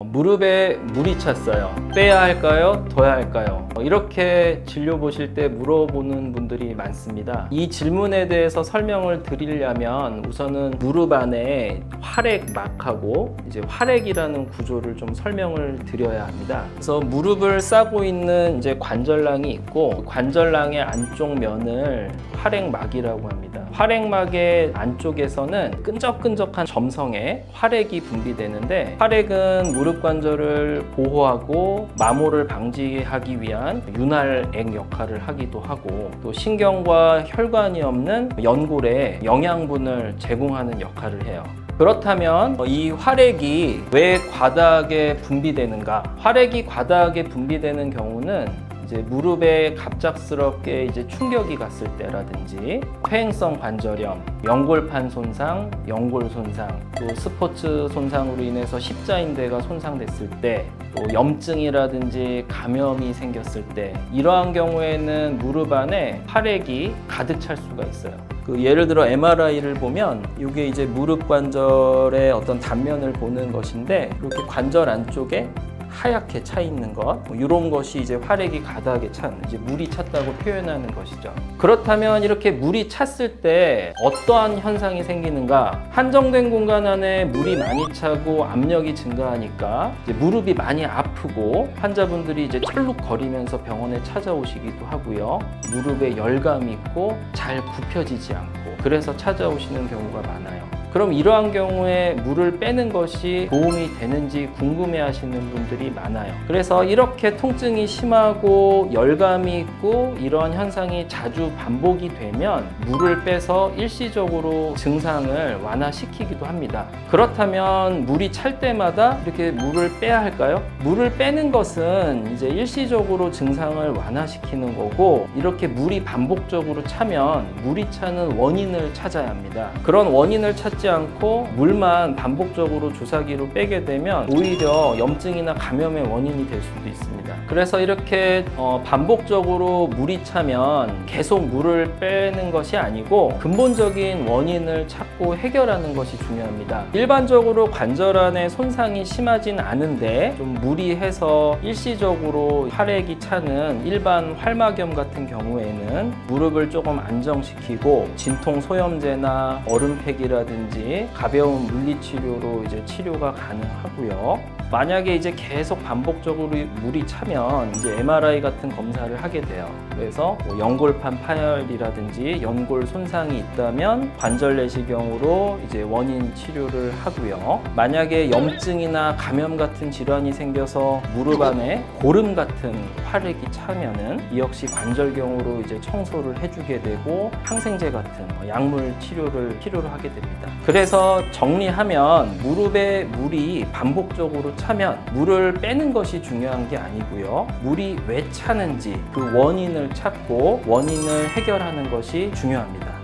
무릎에 물이 찼어요. 빼야 할까요? 둬야 할까요? 이렇게 진료 보실 때 물어보는 분들이 많습니다. 이 질문에 대해서 설명을 드리려면 우선은 무릎 안에 활액막하고 이제 활액이라는 구조를 좀 설명을 드려야 합니다. 그래서 무릎을 싸고 있는 이제 관절낭이 있고 관절낭의 안쪽 면을 활액막이라고 합니다. 활액막의 안쪽에서는 끈적끈적한 점성에 활액이 분비되는데, 활액은 무릎 관절을 보호하고 마모를 방지하기 위한 윤활액 역할을 하기도 하고, 또 신경과 혈관이 없는 연골에 영양분을 제공하는 역할을 해요. 그렇다면 이 활액이 왜 과다하게 분비되는가? 활액이 과다하게 분비되는 경우는 이제 무릎에 갑작스럽게 이제 충격이 갔을 때라든지 퇴행성 관절염, 연골판 손상, 연골 손상, 또 스포츠 손상으로 인해서 십자인대가 손상됐을 때, 또 염증이라든지 감염이 생겼을 때, 이러한 경우에는 무릎 안에 활액이 가득 찰 수가 있어요. 예를 들어 MRI를 보면 이게 이제 무릎 관절의 어떤 단면을 보는 것인데, 이렇게 관절 안쪽에 하얗게 차 있는 것, 이런 것이 이제 활액이 가득하게 찬, 이제 물이 찼다고 표현하는 것이죠. 그렇다면 이렇게 물이 찼을 때 어떠한 현상이 생기는가? 한정된 공간 안에 물이 많이 차고 압력이 증가하니까 이제 무릎이 많이 아프고 환자분들이 이제 철룩거리면서 병원에 찾아오시기도 하고요. 무릎에 열감이 있고 잘 굽혀지지 않고, 그래서 찾아오시는 경우가 많아요. 그럼 이러한 경우에 물을 빼는 것이 도움이 되는지 궁금해 하시는 분들이 많아요. 그래서 이렇게 통증이 심하고 열감이 있고 이러한 현상이 자주 반복이 되면 물을 빼서 일시적으로 증상을 완화시키기도 합니다. 그렇다면 물이 찰 때마다 이렇게 물을 빼야 할까요? 물을 빼는 것은 이제 일시적으로 증상을 완화시키는 거고, 이렇게 물이 반복적으로 차면 물이 차는 원인을 찾아야 합니다. 그런 원인을 찾지 않고 물만 반복적으로 주사기로 빼게 되면 오히려 염증이나 감염의 원인이 될 수도 있습니다. 그래서 이렇게 반복적으로 물이 차면 계속 물을 빼는 것이 아니고 근본적인 원인을 찾고 해결하는 것이 중요합니다. 일반적으로 관절 안에 손상이 심하진 않은데 좀 무리해서 일시적으로 활액이 차는 일반 활막염 같은 경우에는 무릎을 조금 안정시키고 진통 소염제나 얼음팩이라든지 가벼운 물리치료로 이제 치료가 가능하고요. 만약에 이제 계속 반복적으로 물이 차면 이제 MRI 같은 검사를 하게 돼요. 그래서 연골판 파열이라든지 연골 손상이 있다면 관절 내시경으로 이제 원인 치료를 하고요. 만약에 염증이나 감염 같은 질환이 생겨서 무릎 안에 고름 같은 활액이 차면은 이 역시 관절경으로 이제 청소를 해주게 되고 항생제 같은 약물 치료를 필요로 하게 됩니다. 그래서 정리하면 무릎에 물이 반복적으로 차면 물을 빼는 것이 중요한 게 아니고요. 물이 왜 차는지 그 원인을 찾고 원인을 해결하는 것이 중요합니다.